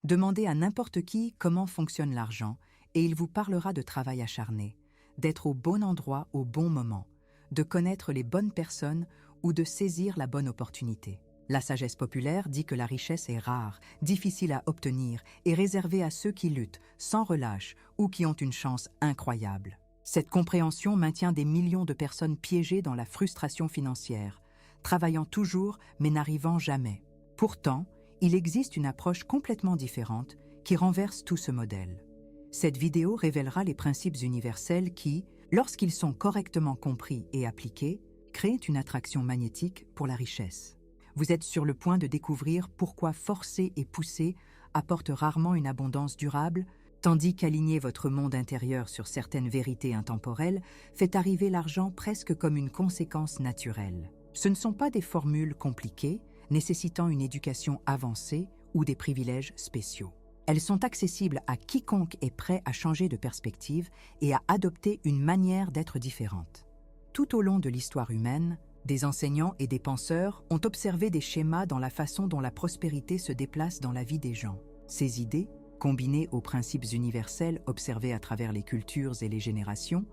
Demandez à n'importe qui comment fonctionne l'argent et il vous parlera de travail acharné, d'être au bon endroit au bon moment, de connaître les bonnes personnes ou de saisir la bonne opportunité. La sagesse populaire dit que la richesse est rare, difficile à obtenir et réservée à ceux qui luttent, sans relâche ou qui ont une chance incroyable. Cette compréhension maintient des millions de personnes piégées dans la frustration financière, travaillant toujours mais n'arrivant jamais. Pourtant, il existe une approche complètement différente qui renverse tout ce modèle. Cette vidéo révélera les principes universels qui, lorsqu'ils sont correctement compris et appliqués, créent une attraction magnétique pour la richesse. Vous êtes sur le point de découvrir pourquoi forcer et pousser apporte rarement une abondance durable, tandis qu'aligner votre monde intérieur sur certaines vérités intemporelles fait arriver l'argent presque comme une conséquence naturelle. Ce ne sont pas des formules compliquées, nécessitant une éducation avancée ou des privilèges spéciaux. Elles sont accessibles à quiconque est prêt à changer de perspective et à adopter une manière d'être différente. Tout au long de l'histoire humaine, des enseignants et des penseurs ont observé des schémas dans la façon dont la prospérité se déplace dans la vie des gens. Ces idées, combinées aux principes universels observés à travers les cultures et les générations,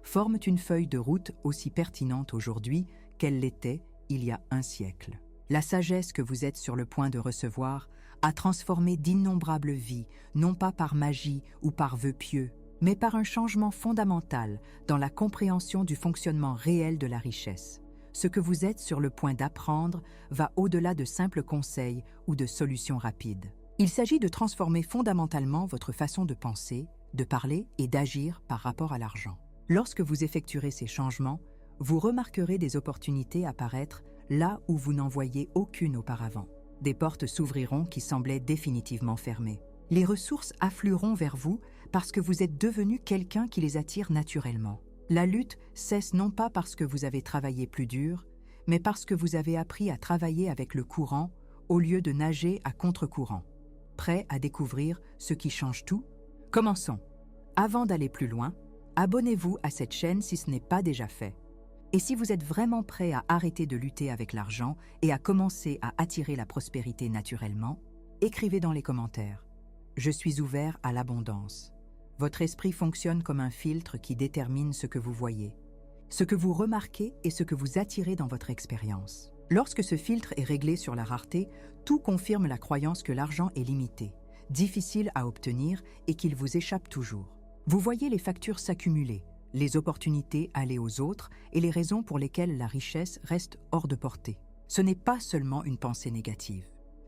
forment une feuille de route aussi pertinente aujourd'hui qu'elle l'était il y a un siècle. La sagesse que vous êtes sur le point de recevoir a transformé d'innombrables vies, non pas par magie ou par vœux pieux, mais par un changement fondamental dans la compréhension du fonctionnement réel de la richesse. Ce que vous êtes sur le point d'apprendre va au-delà de simples conseils ou de solutions rapides. Il s'agit de transformer fondamentalement votre façon de penser, de parler et d'agir par rapport à l'argent. Lorsque vous effectuerez ces changements, vous remarquerez des opportunités apparaître là où vous n'en voyiez aucune auparavant. Des portes s'ouvriront qui semblaient définitivement fermées. Les ressources afflueront vers vous parce que vous êtes devenu quelqu'un qui les attire naturellement. La lutte cesse non pas parce que vous avez travaillé plus dur, mais parce que vous avez appris à travailler avec le courant au lieu de nager à contre-courant. Prêt à découvrir ce qui change tout? Commençons. Avant d'aller plus loin, abonnez-vous à cette chaîne si ce n'est pas déjà fait. Et si vous êtes vraiment prêt à arrêter de lutter avec l'argent et à commencer à attirer la prospérité naturellement, écrivez dans les commentaires. Je suis ouvert à l'abondance. Votre esprit fonctionne comme un filtre qui détermine ce que vous voyez, ce que vous remarquez et ce que vous attirez dans votre expérience. Lorsque ce filtre est réglé sur la rareté, tout confirme la croyance que l'argent est limité, difficile à obtenir et qu'il vous échappe toujours. Vous voyez les factures s'accumuler, les opportunités aller aux autres et les raisons pour lesquelles la richesse reste hors de portée. Ce n'est pas seulement une pensée négative.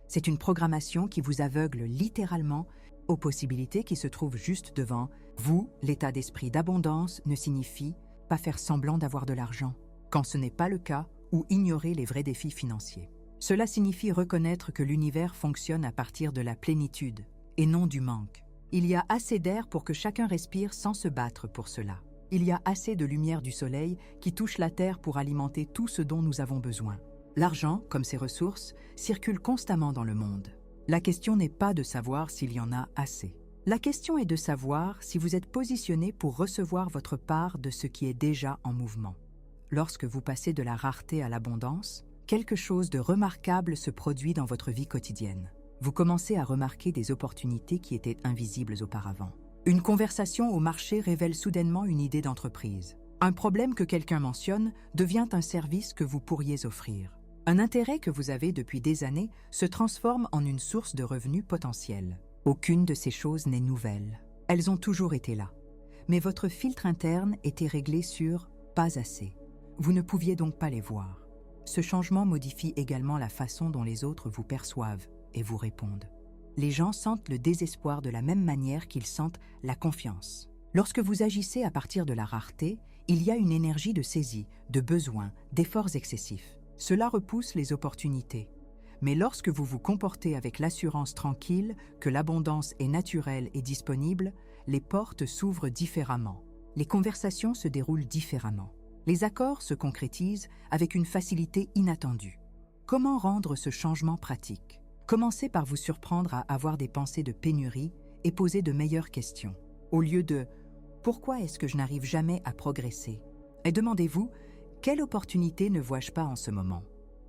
C'est une programmation qui vous aveugle littéralement aux possibilités qui se trouvent juste devant vous. L'état d'esprit d'abondance ne signifie pas faire semblant d'avoir de l'argent, quand ce n'est pas le cas, ou ignorer les vrais défis financiers. Cela signifie reconnaître que l'univers fonctionne à partir de la plénitude et non du manque. Il y a assez d'air pour que chacun respire sans se battre pour cela. Il y a assez de lumière du soleil qui touche la terre pour alimenter tout ce dont nous avons besoin. L'argent, comme ses ressources, circule constamment dans le monde. La question n'est pas de savoir s'il y en a assez. La question est de savoir si vous êtes positionné pour recevoir votre part de ce qui est déjà en mouvement. Lorsque vous passez de la rareté à l'abondance, quelque chose de remarquable se produit dans votre vie quotidienne. Vous commencez à remarquer des opportunités qui étaient invisibles auparavant. Une conversation au marché révèle soudainement une idée d'entreprise. Un problème que quelqu'un mentionne devient un service que vous pourriez offrir. Un intérêt que vous avez depuis des années se transforme en une source de revenus potentiels. Aucune de ces choses n'est nouvelle. Elles ont toujours été là. Mais votre filtre interne était réglé sur « pas assez ». Vous ne pouviez donc pas les voir. Ce changement modifie également la façon dont les autres vous perçoivent et vous répondent. Les gens sentent le désespoir de la même manière qu'ils sentent la confiance. Lorsque vous agissez à partir de la rareté, il y a une énergie de saisie, de besoin, d'efforts excessifs. Cela repousse les opportunités. Mais lorsque vous vous comportez avec l'assurance tranquille que l'abondance est naturelle et disponible, les portes s'ouvrent différemment. Les conversations se déroulent différemment. Les accords se concrétisent avec une facilité inattendue. Comment rendre ce changement pratique? Commencez par vous surprendre à avoir des pensées de pénurie et poser de meilleures questions. Au lieu de « Pourquoi est-ce que je n'arrive jamais à progresser ?» et demandez-vous « Quelle opportunité ne vois-je pas en ce moment ?»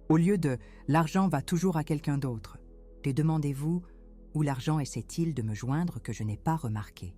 Au lieu de « L'argent va toujours à quelqu'un d'autre », et demandez-vous « Où l'argent essaie-t-il de me joindre que je n'ai pas remarqué?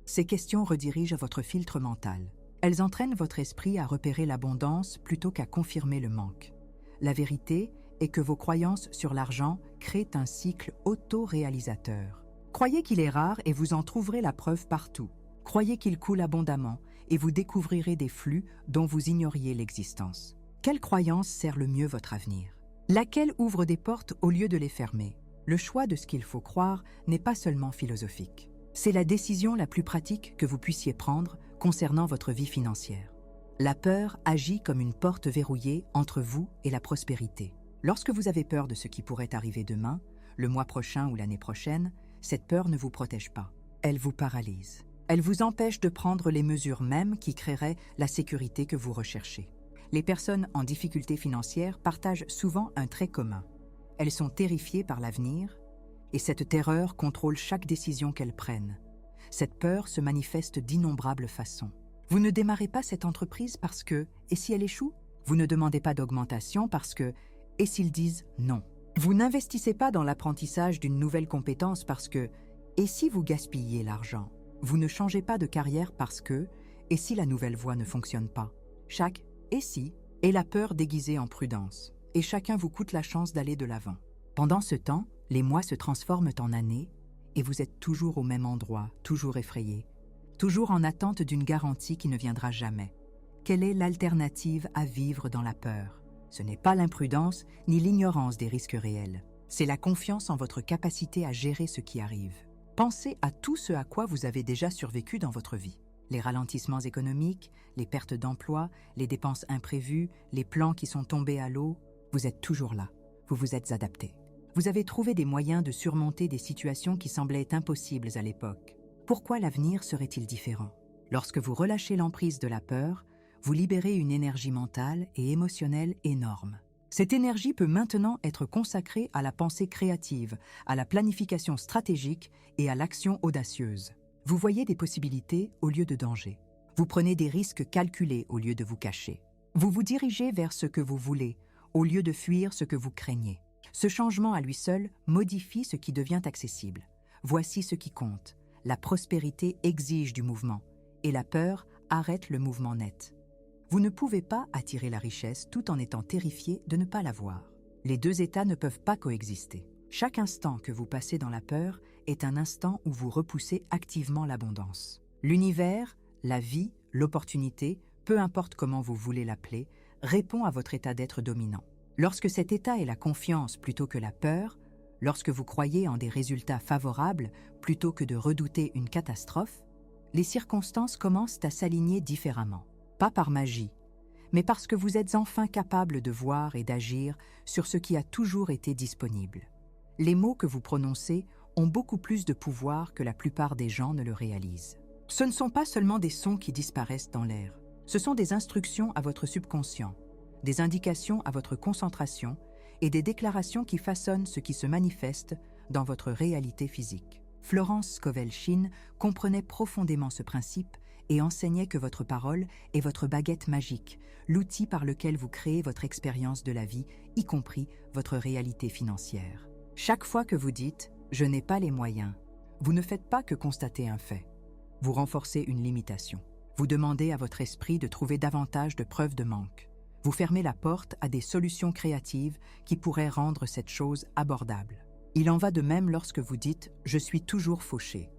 Ces questions redirigent votre filtre mental. Elles entraînent votre esprit à repérer l'abondance plutôt qu'à confirmer le manque. La vérité est que vos croyances sur l'argent créent un cycle auto-réalisateur. Croyez qu'il est rare et vous en trouverez la preuve partout. Croyez qu'il coule abondamment et vous découvrirez des flux dont vous ignoriez l'existence. Quelle croyance sert le mieux votre avenir? Laquelle ouvre des portes au lieu de les fermer? Le choix de ce qu'il faut croire n'est pas seulement philosophique. C'est la décision la plus pratique que vous puissiez prendre concernant votre vie financière. La peur agit comme une porte verrouillée entre vous et la prospérité. Lorsque vous avez peur de ce qui pourrait arriver demain, le mois prochain ou l'année prochaine, cette peur ne vous protège pas. Elle vous paralyse. Elle vous empêche de prendre les mesures mêmes qui créeraient la sécurité que vous recherchez. Les personnes en difficulté financière partagent souvent un trait commun. Elles sont terrifiées par l'avenir et cette terreur contrôle chaque décision qu'elles prennent. Cette peur se manifeste d'innombrables façons. Vous ne démarrez pas cette entreprise parce que « et si elle échoue ?» Vous ne demandez pas d'augmentation parce que « et s'ils disent non ?» Vous n'investissez pas dans l'apprentissage d'une nouvelle compétence parce que « et si vous gaspillez l'argent ?» Vous ne changez pas de carrière parce que « et si la nouvelle voie ne fonctionne pas ?» Chaque « et si » est la peur déguisée en prudence, et chacun vous coûte la chance d'aller de l'avant. Pendant ce temps, les mois se transforment en années et vous êtes toujours au même endroit, toujours effrayé, toujours en attente d'une garantie qui ne viendra jamais. Quelle est l'alternative à vivre dans la peur? Ce n'est pas l'imprudence ni l'ignorance des risques réels. C'est la confiance en votre capacité à gérer ce qui arrive. Pensez à tout ce à quoi vous avez déjà survécu dans votre vie. Les ralentissements économiques, les pertes d'emploi, les dépenses imprévues, les plans qui sont tombés à l'eau. Vous êtes toujours là. Vous vous êtes adapté. Vous avez trouvé des moyens de surmonter des situations qui semblaient impossibles à l'époque. Pourquoi l'avenir serait-il différent? Lorsque vous relâchez l'emprise de la peur, vous libérez une énergie mentale et émotionnelle énorme. Cette énergie peut maintenant être consacrée à la pensée créative, à la planification stratégique et à l'action audacieuse. Vous voyez des possibilités au lieu de dangers. Vous prenez des risques calculés au lieu de vous cacher. Vous vous dirigez vers ce que vous voulez, au lieu de fuir ce que vous craignez. Ce changement à lui seul modifie ce qui devient accessible. Voici ce qui compte. La prospérité exige du mouvement, et la peur arrête le mouvement net. Vous ne pouvez pas attirer la richesse tout en étant terrifié de ne pas l'avoir. Les deux états ne peuvent pas coexister. Chaque instant que vous passez dans la peur est un instant où vous repoussez activement l'abondance. L'univers, la vie, l'opportunité, peu importe comment vous voulez l'appeler, répond à votre état d'être dominant. Lorsque cet état est la confiance plutôt que la peur, lorsque vous croyez en des résultats favorables plutôt que de redouter une catastrophe, les circonstances commencent à s'aligner différemment. Pas par magie, mais parce que vous êtes enfin capable de voir et d'agir sur ce qui a toujours été disponible. Les mots que vous prononcez ont beaucoup plus de pouvoir que la plupart des gens ne le réalisent. Ce ne sont pas seulement des sons qui disparaissent dans l'air, ce sont des instructions à votre subconscient, des indications à votre concentration et des déclarations qui façonnent ce qui se manifeste dans votre réalité physique. Florence Scovel-Shinn comprenait profondément ce principe et enseignait que votre parole est votre baguette magique, l'outil par lequel vous créez votre expérience de la vie, y compris votre réalité financière. Chaque fois que vous dites « je n'ai pas les moyens », vous ne faites pas que constater un fait. Vous renforcez une limitation. Vous demandez à votre esprit de trouver davantage de preuves de manque. Vous fermez la porte à des solutions créatives qui pourraient rendre cette chose abordable. Il en va de même lorsque vous dites « je suis toujours fauché ».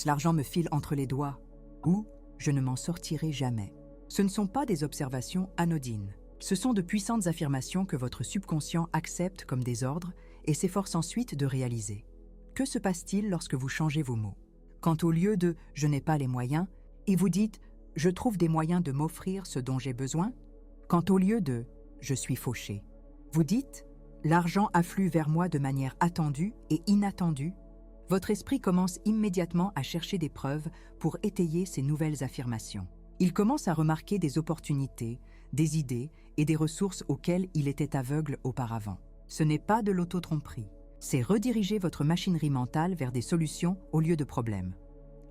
L'argent me file entre les doigts ou « je ne m'en sortirai jamais ». Ce ne sont pas des observations anodines. Ce sont de puissantes affirmations que votre subconscient accepte comme des ordres et s'efforce ensuite de réaliser. Que se passe-t-il lorsque vous changez vos mots? Quand au lieu de « je n'ai pas les moyens » et vous dites « je trouve des moyens de m'offrir ce dont j'ai besoin », quand au lieu de « je suis fauché », vous dites « l'argent afflue vers moi de manière attendue et inattendue », votre esprit commence immédiatement à chercher des preuves pour étayer ces nouvelles affirmations. Il commence à remarquer des opportunités, des idées et des ressources auxquelles il était aveugle auparavant. Ce n'est pas de l'auto-tromperie, c'est rediriger votre machinerie mentale vers des solutions au lieu de problèmes.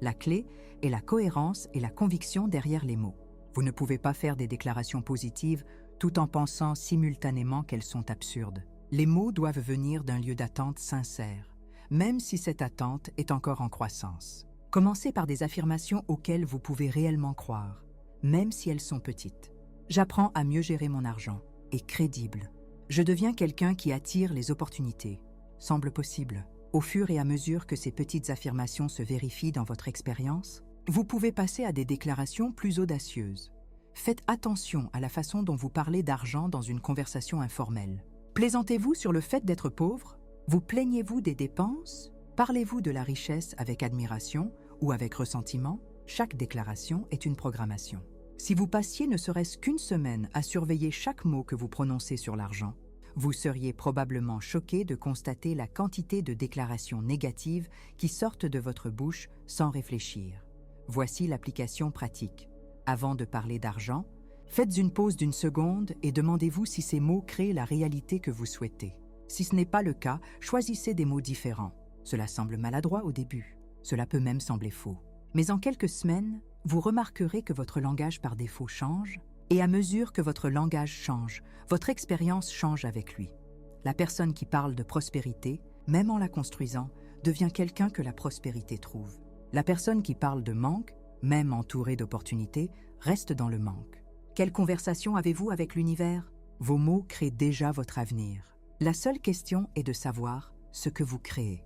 La clé est la cohérence et la conviction derrière les mots. Vous ne pouvez pas faire des déclarations positives tout en pensant simultanément qu'elles sont absurdes. Les mots doivent venir d'un lieu d'attente sincère. même si cette attente est encore en croissance. Commencez par des affirmations auxquelles vous pouvez réellement croire, même si elles sont petites. J'apprends à mieux gérer mon argent, est crédible. Je deviens quelqu'un qui attire les opportunités, semble possible. Au fur et à mesure que ces petites affirmations se vérifient dans votre expérience, vous pouvez passer à des déclarations plus audacieuses. Faites attention à la façon dont vous parlez d'argent dans une conversation informelle. Plaisantez-vous sur le fait d'être pauvre? Vous plaignez-vous des dépenses? Parlez-vous de la richesse avec admiration ou avec ressentiment? Chaque déclaration est une programmation. Si vous passiez ne serait-ce qu'une semaine à surveiller chaque mot que vous prononcez sur l'argent, vous seriez probablement choqué de constater la quantité de déclarations négatives qui sortent de votre bouche sans réfléchir. Voici l'application pratique. Avant de parler d'argent, faites une pause d'une seconde et demandez-vous si ces mots créent la réalité que vous souhaitez. Si ce n'est pas le cas, choisissez des mots différents. Cela semble maladroit au début. Cela peut même sembler faux. Mais en quelques semaines, vous remarquerez que votre langage par défaut change, et à mesure que votre langage change, votre expérience change avec lui. La personne qui parle de prospérité, même en la construisant, devient quelqu'un que la prospérité trouve. La personne qui parle de manque, même entourée d'opportunités, reste dans le manque. Quelle conversation avez-vous avec l'univers? Vos mots créent déjà votre avenir. La seule question est de savoir ce que vous créez.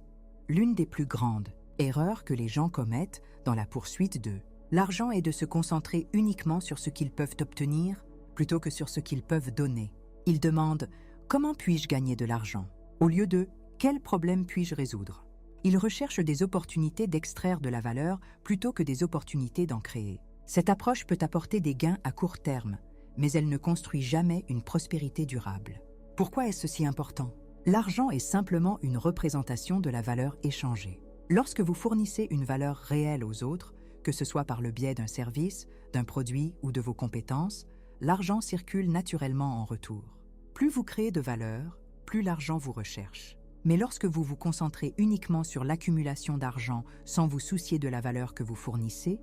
L'une des plus grandes erreurs que les gens commettent dans la poursuite de l'argent est de se concentrer uniquement sur ce qu'ils peuvent obtenir plutôt que sur ce qu'ils peuvent donner. Ils demandent « Comment puis-je gagner de l'argent ?» au lieu de « Quel problème puis-je résoudre ?» Ils recherchent des opportunités d'extraire de la valeur plutôt que des opportunités d'en créer. Cette approche peut apporter des gains à court terme, mais elle ne construit jamais une prospérité durable. Pourquoi est-ce si important? L'argent est simplement une représentation de la valeur échangée. Lorsque vous fournissez une valeur réelle aux autres, que ce soit par le biais d'un service, d'un produit ou de vos compétences, l'argent circule naturellement en retour. Plus vous créez de valeur, plus l'argent vous recherche. Mais lorsque vous vous concentrez uniquement sur l'accumulation d'argent sans vous soucier de la valeur que vous fournissez,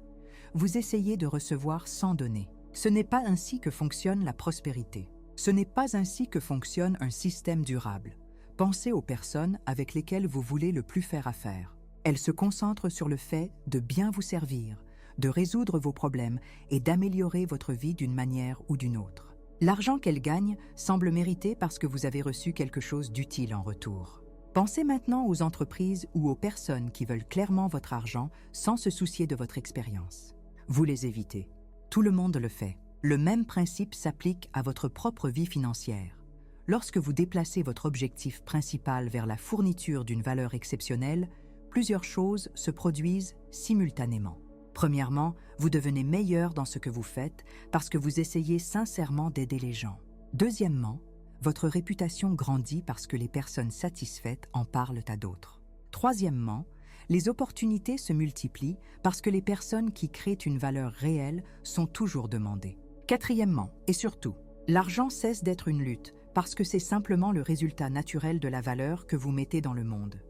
vous essayez de recevoir sans donner. Ce n'est pas ainsi que fonctionne la prospérité. Ce n'est pas ainsi que fonctionne un système durable. Pensez aux personnes avec lesquelles vous voulez le plus faire affaire. Elles se concentrent sur le fait de bien vous servir, de résoudre vos problèmes et d'améliorer votre vie d'une manière ou d'une autre. L'argent qu'elles gagnent semble mérité parce que vous avez reçu quelque chose d'utile en retour. Pensez maintenant aux entreprises ou aux personnes qui veulent clairement votre argent sans se soucier de votre expérience. Vous les évitez. Tout le monde le fait. Le même principe s'applique à votre propre vie financière. Lorsque vous déplacez votre objectif principal vers la fourniture d'une valeur exceptionnelle, plusieurs choses se produisent simultanément. Premièrement, vous devenez meilleur dans ce que vous faites parce que vous essayez sincèrement d'aider les gens. Deuxièmement, votre réputation grandit parce que les personnes satisfaites en parlent à d'autres. Troisièmement, les opportunités se multiplient parce que les personnes qui créent une valeur réelle sont toujours demandées. Quatrièmement, et surtout, l'argent cesse d'être une lutte parce que c'est simplement le résultat naturel de la valeur que vous mettez dans le monde.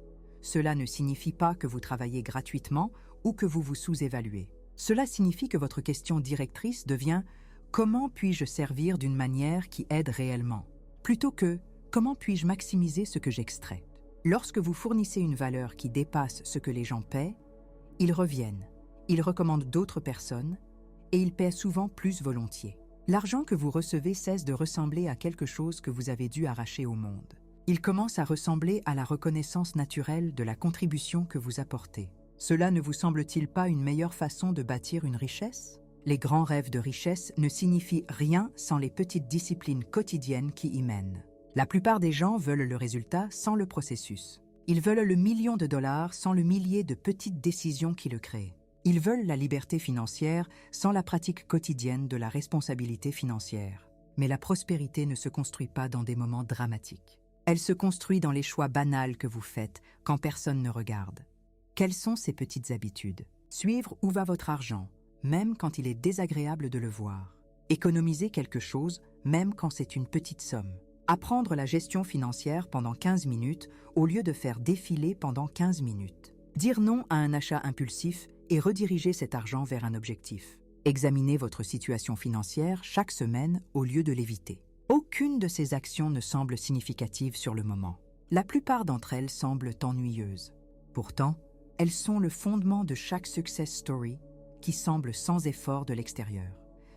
Cela ne signifie pas que vous travaillez gratuitement ou que vous vous sous-évaluez. Cela signifie que votre question directrice devient « Comment puis-je servir d'une manière qui aide réellement ?» plutôt que « Comment puis-je maximiser ce que j'extrais ?» Lorsque vous fournissez une valeur qui dépasse ce que les gens paient, ils reviennent, ils recommandent d'autres personnes et ils paient souvent plus volontiers. L'argent que vous recevez cesse de ressembler à quelque chose que vous avez dû arracher au monde. Il commence à ressembler à la reconnaissance naturelle de la contribution que vous apportez. Cela ne vous semble-t-il pas une meilleure façon de bâtir une richesse? Les grands rêves de richesse ne signifient rien sans les petites disciplines quotidiennes qui y mènent. La plupart des gens veulent le résultat sans le processus. Ils veulent le million de dollars sans le millier de petites décisions qui le créent. Ils veulent la liberté financière sans la pratique quotidienne de la responsabilité financière. Mais la prospérité ne se construit pas dans des moments dramatiques. Elle se construit dans les choix banals que vous faites quand personne ne regarde. Quelles sont ces petites habitudes? Suivre où va votre argent, même quand il est désagréable de le voir. Économiser quelque chose, même quand c'est une petite somme. Apprendre la gestion financière pendant 15 minutes au lieu de faire défiler pendant 15 minutes. Dire non à un achat impulsif et rediriger cet argent vers un objectif. Examinez votre situation financière chaque semaine au lieu de l'éviter. Aucune de ces actions ne semble significative sur le moment. La plupart d'entre elles semblent ennuyeuses. Pourtant, elles sont le fondement de chaque success story qui semble sans effort de l'extérieur.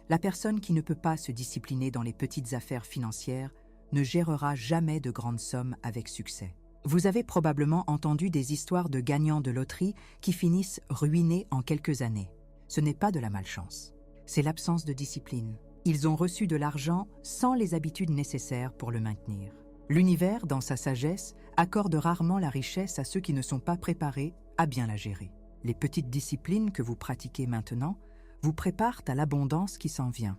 La personne qui ne peut pas se discipliner dans les petites affaires financières ne gérera jamais de grandes sommes avec succès. Vous avez probablement entendu des histoires de gagnants de loterie qui finissent ruinés en quelques années. Ce n'est pas de la malchance, c'est l'absence de discipline. Ils ont reçu de l'argent sans les habitudes nécessaires pour le maintenir. L'univers, dans sa sagesse, accorde rarement la richesse à ceux qui ne sont pas préparés à bien la gérer. Les petites disciplines que vous pratiquez maintenant vous préparent à l'abondance qui s'en vient.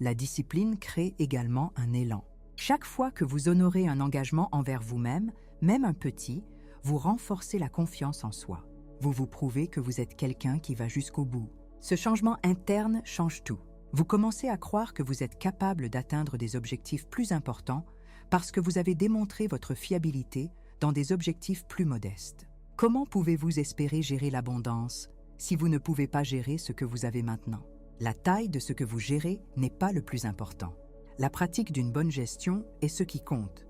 La discipline crée également un élan. Chaque fois que vous honorez un engagement envers vous-même, même un petit, vous renforcez la confiance en soi. Vous vous prouvez que vous êtes quelqu'un qui va jusqu'au bout. Ce changement interne change tout. Vous commencez à croire que vous êtes capable d'atteindre des objectifs plus importants parce que vous avez démontré votre fiabilité dans des objectifs plus modestes. Comment pouvez-vous espérer gérer l'abondance si vous ne pouvez pas gérer ce que vous avez maintenant? La taille de ce que vous gérez n'est pas le plus important. La pratique d'une bonne gestion est ce qui compte.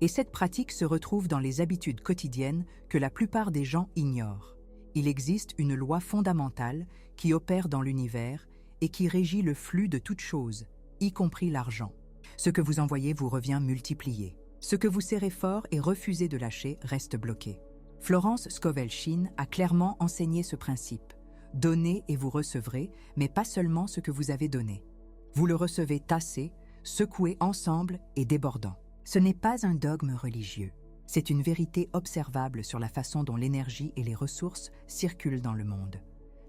Et cette pratique se retrouve dans les habitudes quotidiennes que la plupart des gens ignorent. Il existe une loi fondamentale qui opère dans l'univers et qui régit le flux de toutes choses, y compris l'argent. Ce que vous envoyez vous revient multiplié. Ce que vous serrez fort et refusez de lâcher reste bloqué. Florence Scovel Shinn a clairement enseigné ce principe. Donnez et vous recevrez, mais pas seulement ce que vous avez donné. Vous le recevez tassé, secoué ensemble et débordant. Ce n'est pas un dogme religieux. C'est une vérité observable sur la façon dont l'énergie et les ressources circulent dans le monde.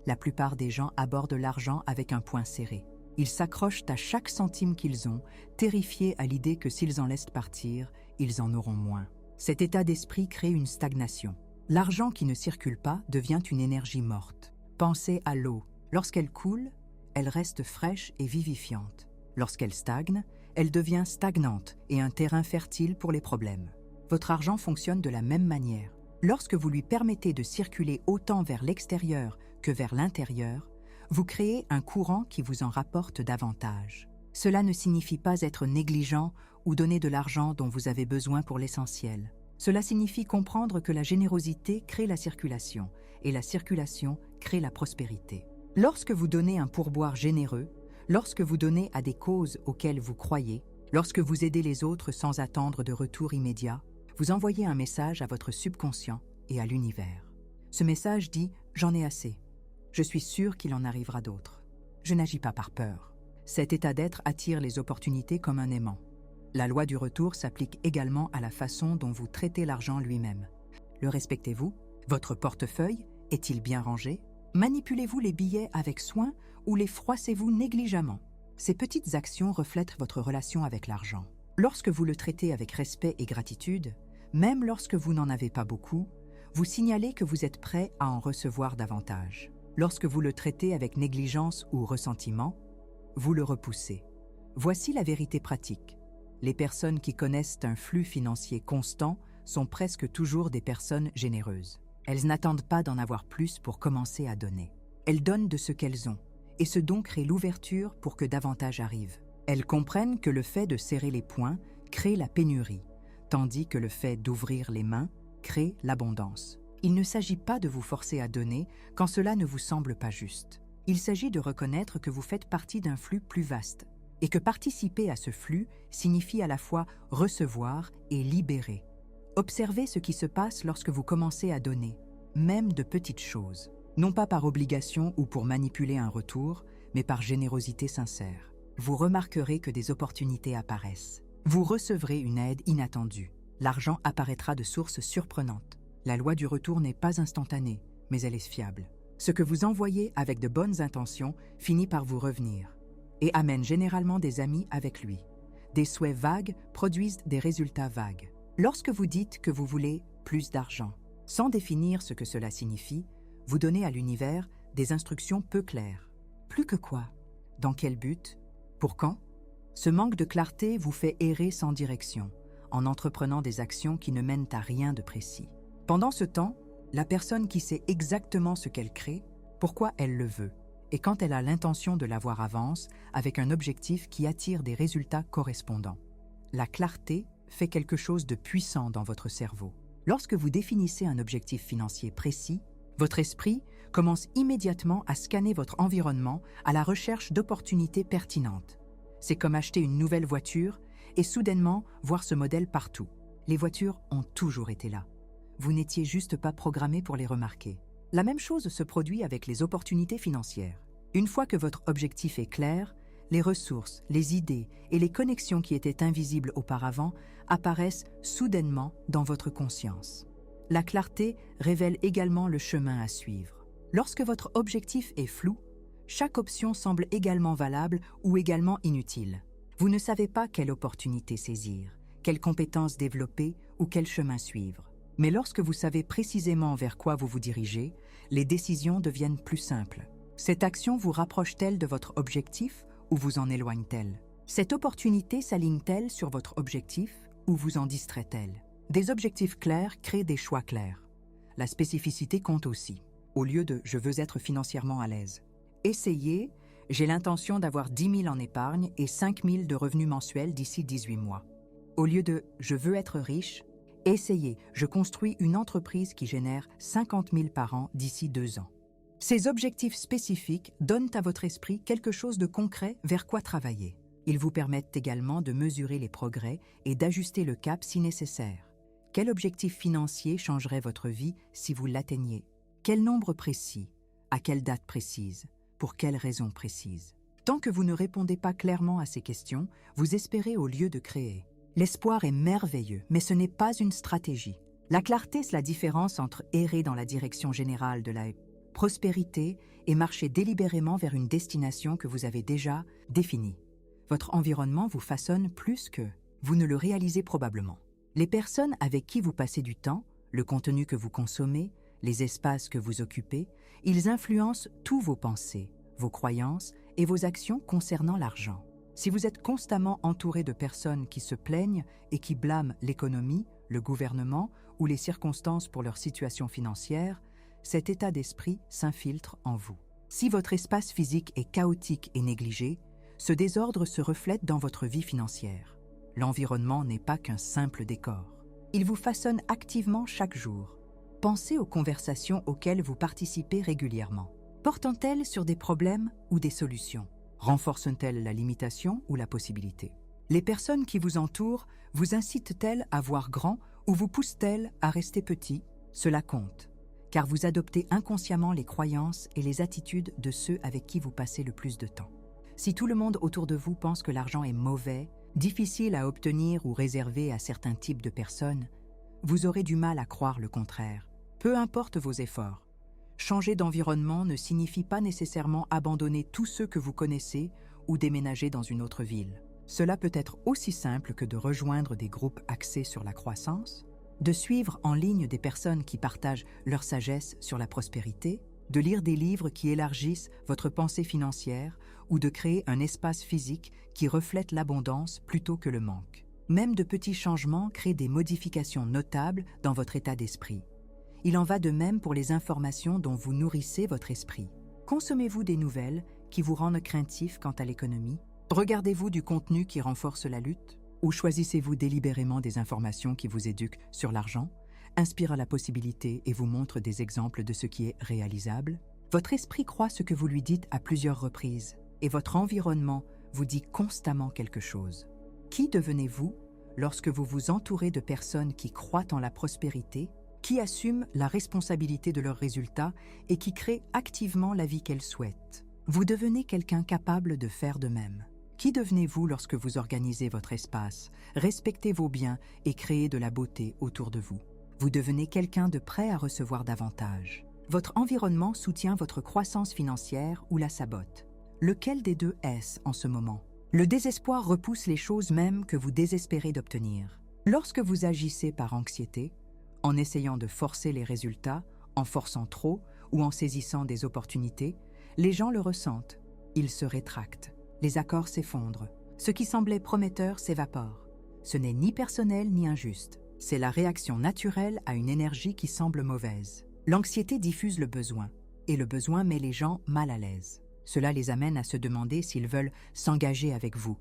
La plupart des gens abordent l'argent avec un poing serré. Ils s'accrochent à chaque centime qu'ils ont, terrifiés à l'idée que s'ils en laissent partir, ils en auront moins. Cet état d'esprit crée une stagnation. L'argent qui ne circule pas devient une énergie morte. Pensez à l'eau. Lorsqu'elle coule, elle reste fraîche et vivifiante. Lorsqu'elle stagne, elle devient stagnante et un terrain fertile pour les problèmes. Votre argent fonctionne de la même manière. Lorsque vous lui permettez de circuler autant vers l'extérieur que vers l'intérieur, vous créez un courant qui vous en rapporte davantage. Cela ne signifie pas être négligent ou donner de l'argent dont vous avez besoin pour l'essentiel. Cela signifie comprendre que la générosité crée la circulation et la circulation crée la prospérité. Lorsque vous donnez un pourboire généreux, lorsque vous donnez à des causes auxquelles vous croyez, lorsque vous aidez les autres sans attendre de retour immédiat, vous envoyez un message à votre subconscient et à l'univers. Ce message dit « J'en ai assez. Je suis sûr qu'il en arrivera d'autres. Je n'agis pas par peur. » Cet état d'être attire les opportunités comme un aimant. La loi du retour s'applique également à la façon dont vous traitez l'argent lui-même. Le respectez-vous? Votre portefeuille est-il bien rangé? Manipulez-vous les billets avec soin ou les froissez-vous négligemment? Ces petites actions reflètent votre relation avec l'argent. Lorsque vous le traitez avec respect et gratitude, même lorsque vous n'en avez pas beaucoup, vous signalez que vous êtes prêt à en recevoir davantage. Lorsque vous le traitez avec négligence ou ressentiment, vous le repoussez. Voici la vérité pratique. Les personnes qui connaissent un flux financier constant sont presque toujours des personnes généreuses. Elles n'attendent pas d'en avoir plus pour commencer à donner. Elles donnent de ce qu'elles ont, et ce don crée l'ouverture pour que davantage arrive. Elles comprennent que le fait de serrer les poings crée la pénurie, tandis que le fait d'ouvrir les mains crée l'abondance. Il ne s'agit pas de vous forcer à donner quand cela ne vous semble pas juste. Il s'agit de reconnaître que vous faites partie d'un flux plus vaste et que participer à ce flux signifie à la fois recevoir et libérer. Observez ce qui se passe lorsque vous commencez à donner, même de petites choses, non pas par obligation ou pour manipuler un retour, mais par générosité sincère. Vous remarquerez que des opportunités apparaissent. Vous recevrez une aide inattendue. L'argent apparaîtra de sources surprenantes. La loi du retour n'est pas instantanée, mais elle est fiable. Ce que vous envoyez avec de bonnes intentions finit par vous revenir et amène généralement des amis avec lui. Des souhaits vagues produisent des résultats vagues. Lorsque vous dites que vous voulez plus d'argent, sans définir ce que cela signifie, vous donnez à l'univers des instructions peu claires. Plus que quoi? Dans quel but? Pour quand? Ce manque de clarté vous fait errer sans direction, en entreprenant des actions qui ne mènent à rien de précis. Pendant ce temps, la personne qui sait exactement ce qu'elle crée, pourquoi elle le veut, et quand elle a l'intention de l'avoir avance avec un objectif qui attire des résultats correspondants. La clarté fait quelque chose de puissant dans votre cerveau. Lorsque vous définissez un objectif financier précis, votre esprit commence immédiatement à scanner votre environnement à la recherche d'opportunités pertinentes. C'est comme acheter une nouvelle voiture et soudainement voir ce modèle partout. Les voitures ont toujours été là. Vous n'étiez juste pas programmé pour les remarquer. La même chose se produit avec les opportunités financières. Une fois que votre objectif est clair, les ressources, les idées et les connexions qui étaient invisibles auparavant apparaissent soudainement dans votre conscience. La clarté révèle également le chemin à suivre. Lorsque votre objectif est flou, chaque option semble également valable ou également inutile. Vous ne savez pas quelle opportunité saisir, quelles compétences développer ou quel chemin suivre. Mais lorsque vous savez précisément vers quoi vous vous dirigez, les décisions deviennent plus simples. Cette action vous rapproche-t-elle de votre objectif ou vous en éloigne-t-elle? Cette opportunité s'aligne-t-elle sur votre objectif ou vous en distrait-elle? Des objectifs clairs créent des choix clairs. La spécificité compte aussi. Au lieu de « je veux être financièrement à l'aise », essayez « j'ai l'intention d'avoir 10 000 en épargne et 5 000 de revenus mensuels d'ici 18 mois ». Au lieu de « je veux être riche », essayez « je construis une entreprise qui génère 50 000 par an d'ici 2 ans ». Ces objectifs spécifiques donnent à votre esprit quelque chose de concret vers quoi travailler. Ils vous permettent également de mesurer les progrès et d'ajuster le cap si nécessaire. Quel objectif financier changerait votre vie si vous l'atteigniez? Quel nombre précis? À quelle date précise? Pour quelles raisons précises? Tant que vous ne répondez pas clairement à ces questions, vous espérez au lieu de créer. L'espoir est merveilleux, mais ce n'est pas une stratégie. La clarté, c'est la différence entre errer dans la direction générale de la prospérité et marcher délibérément vers une destination que vous avez déjà définie. Votre environnement vous façonne plus que vous ne le réalisez probablement. Les personnes avec qui vous passez du temps, le contenu que vous consommez, les espaces que vous occupez, ils influencent tous vos pensées, vos croyances et vos actions concernant l'argent. Si vous êtes constamment entouré de personnes qui se plaignent et qui blâment l'économie, le gouvernement ou les circonstances pour leur situation financière, cet état d'esprit s'infiltre en vous. Si votre espace physique est chaotique et négligé, ce désordre se reflète dans votre vie financière. L'environnement n'est pas qu'un simple décor. Il vous façonne activement chaque jour. Pensez aux conversations auxquelles vous participez régulièrement. Portent-elles sur des problèmes ou des solutions? Renforcent-elles la limitation ou la possibilité? Les personnes qui vous entourent vous incitent-elles à voir grand ou vous poussent-elles à rester petit? Cela compte, car vous adoptez inconsciemment les croyances et les attitudes de ceux avec qui vous passez le plus de temps. Si tout le monde autour de vous pense que l'argent est mauvais, difficile à obtenir ou réservé à certains types de personnes, vous aurez du mal à croire le contraire. Peu importe vos efforts. Changer d'environnement ne signifie pas nécessairement abandonner tous ceux que vous connaissez ou déménager dans une autre ville. Cela peut être aussi simple que de rejoindre des groupes axés sur la croissance, de suivre en ligne des personnes qui partagent leur sagesse sur la prospérité, de lire des livres qui élargissent votre pensée financière ou de créer un espace physique qui reflète l'abondance plutôt que le manque. Même de petits changements créent des modifications notables dans votre état d'esprit. Il en va de même pour les informations dont vous nourrissez votre esprit. Consommez-vous des nouvelles qui vous rendent craintif quant à l'économie? Regardez-vous du contenu qui renforce la lutte? Ou choisissez-vous délibérément des informations qui vous éduquent sur l'argent, inspirent la possibilité et vous montrent des exemples de ce qui est réalisable? Votre esprit croit ce que vous lui dites à plusieurs reprises et votre environnement vous dit constamment quelque chose. Qui devenez-vous lorsque vous vous entourez de personnes qui croient en la prospérité, qui assument la responsabilité de leurs résultats et qui créent activement la vie qu'elles souhaitent? Vous devenez quelqu'un capable de faire de même. Qui devenez-vous lorsque vous organisez votre espace, respectez vos biens et créez de la beauté autour de vous? Vous devenez quelqu'un de prêt à recevoir davantage. Votre environnement soutient votre croissance financière ou la sabote. Lequel des deux est-ce en ce moment? Le désespoir repousse les choses même que vous désespérez d'obtenir. Lorsque vous agissez par anxiété, en essayant de forcer les résultats, en forçant trop ou en saisissant des opportunités, les gens le ressentent. Ils se rétractent. Les accords s'effondrent. Ce qui semblait prometteur s'évapore. Ce n'est ni personnel ni injuste. C'est la réaction naturelle à une énergie qui semble mauvaise. L'anxiété diffuse le besoin, et le besoin met les gens mal à l'aise. Cela les amène à se demander s'ils veulent s'engager avec vous.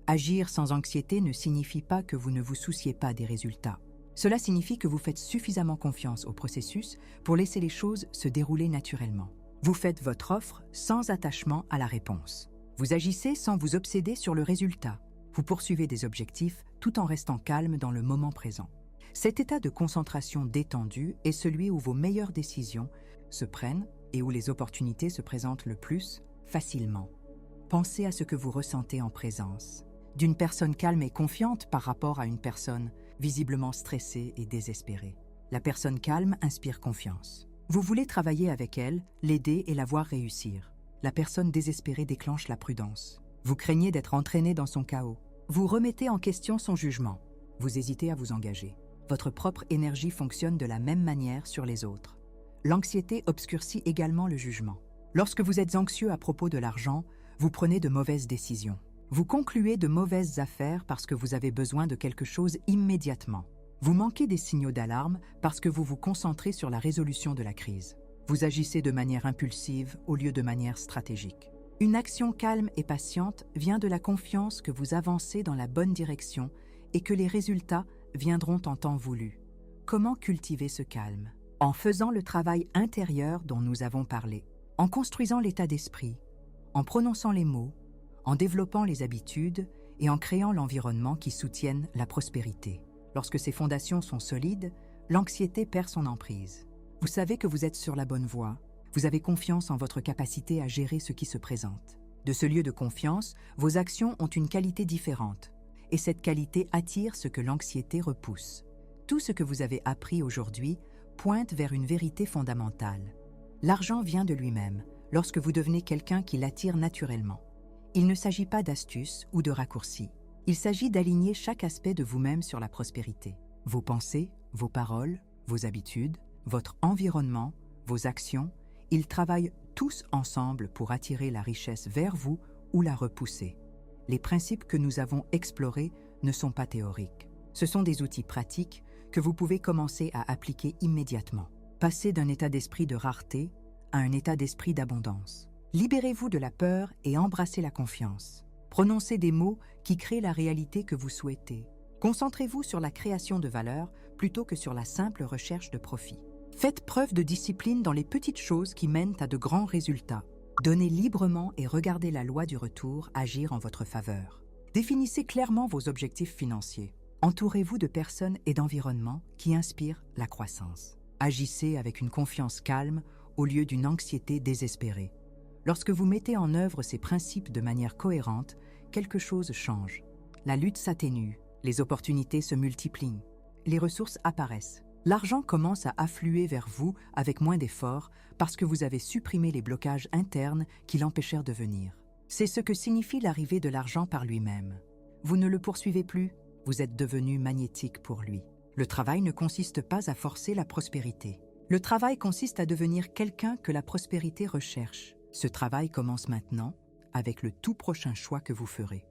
Agir sans anxiété ne signifie pas que vous ne vous souciez pas des résultats. Cela signifie que vous faites suffisamment confiance au processus pour laisser les choses se dérouler naturellement. Vous faites votre offre sans attachement à la réponse. Vous agissez sans vous obséder sur le résultat. Vous poursuivez des objectifs tout en restant calme dans le moment présent. Cet état de concentration détendue est celui où vos meilleures décisions se prennent et où les opportunités se présentent le plus facilement. Pensez à ce que vous ressentez en présence d'une personne calme et confiante par rapport à une personne visiblement stressée et désespérée. La personne calme inspire confiance. Vous voulez travailler avec elle, l'aider et la voir réussir. La personne désespérée déclenche la prudence. Vous craignez d'être entraîné dans son chaos. Vous remettez en question son jugement. Vous hésitez à vous engager. Votre propre énergie fonctionne de la même manière sur les autres. L'anxiété obscurcit également le jugement. Lorsque vous êtes anxieux à propos de l'argent, vous prenez de mauvaises décisions. Vous concluez de mauvaises affaires parce que vous avez besoin de quelque chose immédiatement. Vous manquez des signaux d'alarme parce que vous vous concentrez sur la résolution de la crise. Vous agissez de manière impulsive au lieu de manière stratégique. Une action calme et patiente vient de la confiance que vous avancez dans la bonne direction et que les résultats viendront en temps voulu. Comment cultiver ce calme? En faisant le travail intérieur dont nous avons parlé, en construisant l'état d'esprit, en prononçant les mots, en développant les habitudes et en créant l'environnement qui soutienne la prospérité. Lorsque ces fondations sont solides, l'anxiété perd son emprise. Vous savez que vous êtes sur la bonne voie, vous avez confiance en votre capacité à gérer ce qui se présente. De ce lieu de confiance, vos actions ont une qualité différente, et cette qualité attire ce que l'anxiété repousse. Tout ce que vous avez appris aujourd'hui pointe vers une vérité fondamentale. L'argent vient de lui-même, lorsque vous devenez quelqu'un qui l'attire naturellement. Il ne s'agit pas d'astuces ou de raccourcis. Il s'agit d'aligner chaque aspect de vous-même sur la prospérité. Vos pensées, vos paroles, vos habitudes, votre environnement, vos actions, ils travaillent tous ensemble pour attirer la richesse vers vous ou la repousser. Les principes que nous avons explorés ne sont pas théoriques. Ce sont des outils pratiques que vous pouvez commencer à appliquer immédiatement. Passez d'un état d'esprit de rareté à un état d'esprit d'abondance. Libérez-vous de la peur et embrassez la confiance. Prononcez des mots qui créent la réalité que vous souhaitez. Concentrez-vous sur la création de valeur plutôt que sur la simple recherche de profit. Faites preuve de discipline dans les petites choses qui mènent à de grands résultats. Donnez librement et regardez la loi du retour agir en votre faveur. Définissez clairement vos objectifs financiers. Entourez-vous de personnes et d'environnements qui inspirent la croissance. Agissez avec une confiance calme au lieu d'une anxiété désespérée. Lorsque vous mettez en œuvre ces principes de manière cohérente, quelque chose change. La lutte s'atténue, les opportunités se multiplient, les ressources apparaissent. L'argent commence à affluer vers vous avec moins d'efforts parce que vous avez supprimé les blocages internes qui l'empêchèrent de venir. C'est ce que signifie l'arrivée de l'argent par lui-même. Vous ne le poursuivez plus, vous êtes devenu magnétique pour lui. Le travail ne consiste pas à forcer la prospérité. Le travail consiste à devenir quelqu'un que la prospérité recherche. Ce travail commence maintenant avec le tout prochain choix que vous ferez.